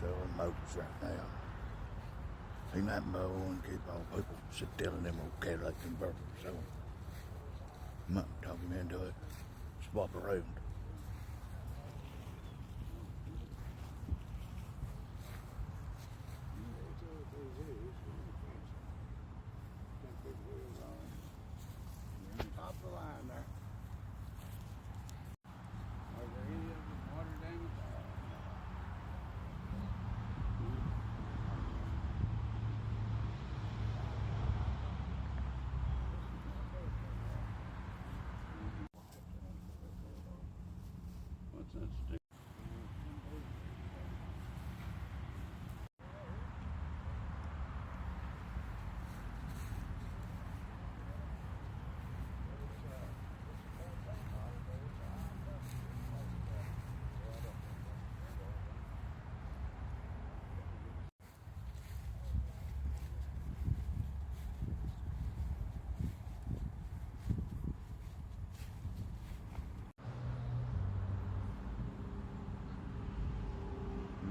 selling motors right now. Ain't that mowing, keep all people sit telling them old Cadillac converters. So I'm not talking into it. Swap around. Top of the line there. Are there any of them water damage? What's that stick?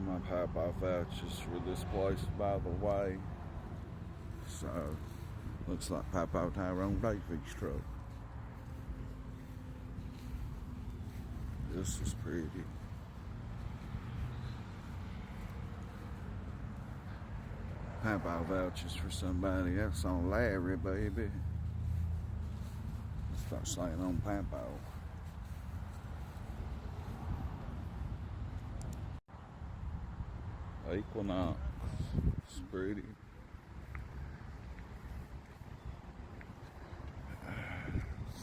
My pop-off vouchers for this place, by the way. So, looks like Papa Tyrone Davies' truck. This is pretty. Papa vouchers for somebody else on Larry, baby. Start saying on Papa. Equinox. It's pretty.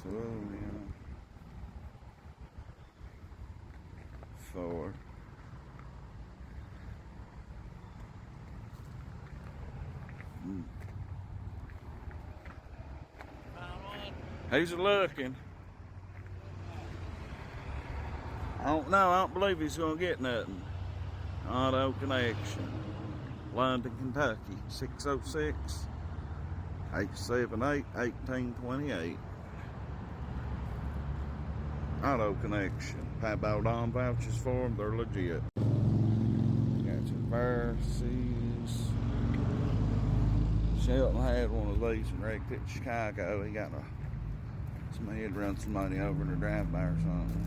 So, yeah. 4. He's looking. I don't know. I don't believe he's going to get nothing. Auto Connection, London, Kentucky, 606-878-1828. Auto Connection. Pat Baldon vouchers for them. They're legit. Got some Pharisees. Shelton had one of these and wrecked it in Chicago. He got somebody had run somebody over in a drive-by or something.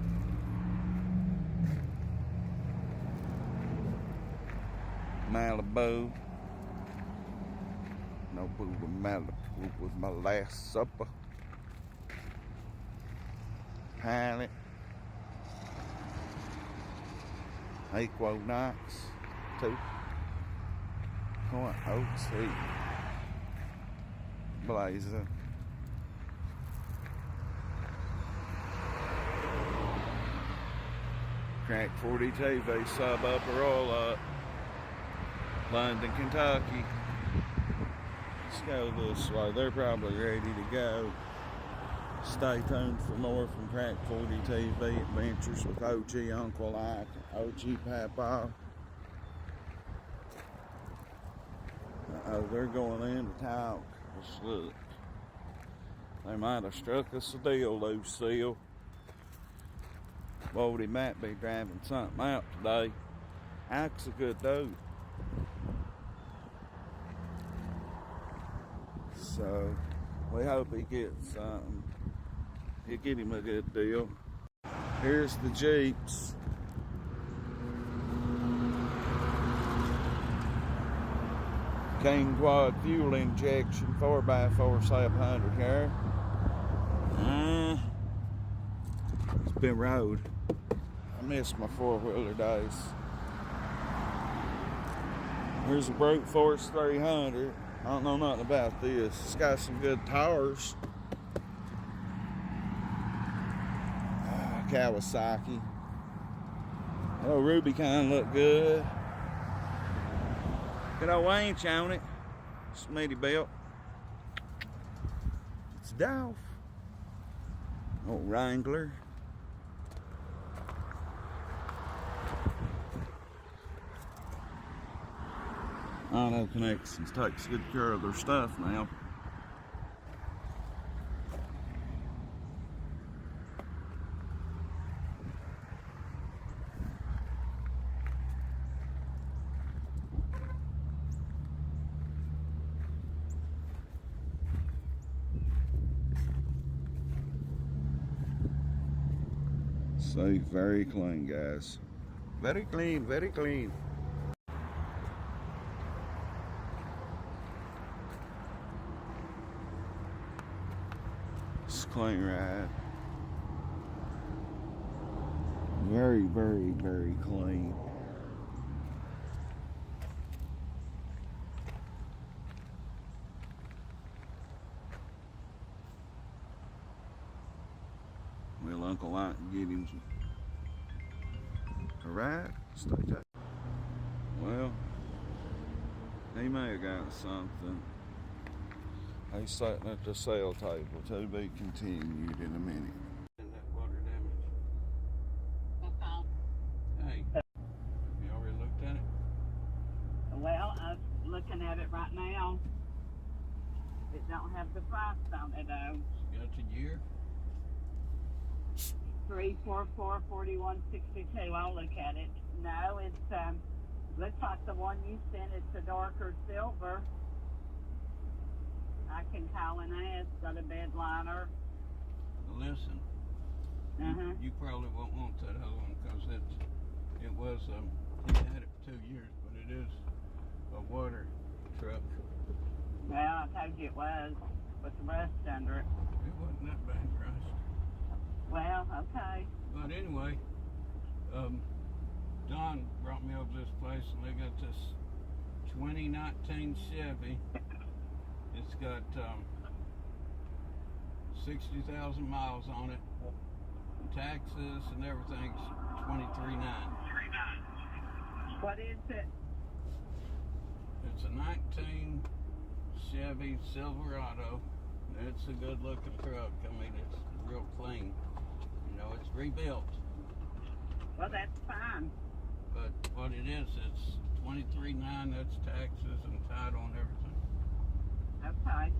Malibu. No boo with Malibu was my last supper. Pilot. Equinox. 2. .03. Blazer. Crack 40 TV sub up or roll up. London, Kentucky. Let's go this way. They're probably ready to go. Stay tuned for more from Crack 40 TV Adventures with OG Uncle Ike, OG Papa. Oh, they're going in to talk. Let's look. They might have struck us a deal, Lucille. Bodie might be driving something out today. Ike's a good dude. So, we hope he gets something. He'll get him a good deal. Here's the Jeeps. King Quad fuel injection, 4x4 700 here. It's been road. I miss my 4-wheeler days. Here's a brute force 300. I don't know nothing about this. It's got some good tires. Kawasaki. Oh, Ruby kind of look good. Good old winch on it. Smitty belt. It's Dolph. Old Wrangler. Auto Connections takes good care of their stuff now. Safe, very clean, guys. Very clean, very clean. It's a clean ride. Very, very, very clean. Well, Uncle Ike can get him a ride. Stay tight. Well, he may have got something. He's sitting at the sale table. To be continued in a minute. That water damage. Hey, have you already looked at it? Well, I'm looking at it right now. It don't have the price on it though. Got a year? 3444162. I'll look at it. No, it's looks like the one you sent. It's a darker silver. I can call and ask. Got a bed liner. Listen, you probably won't want that other one because it was he had it for 2 years, but it is a water truck. Well, I told you it was with the rust under it. It wasn't that bad rust. Well, okay. But anyway, Don brought me over to this place and they got this 2019 Chevy. It's got 60,000 miles on it. Taxes and everything's $23,900. What is it? It's a 19 Chevy Silverado. It's a good looking truck. I mean, it's real clean. You know, it's rebuilt. Well, that's fine. But what it is, it's $23,900. That's taxes and title and everything. Okay.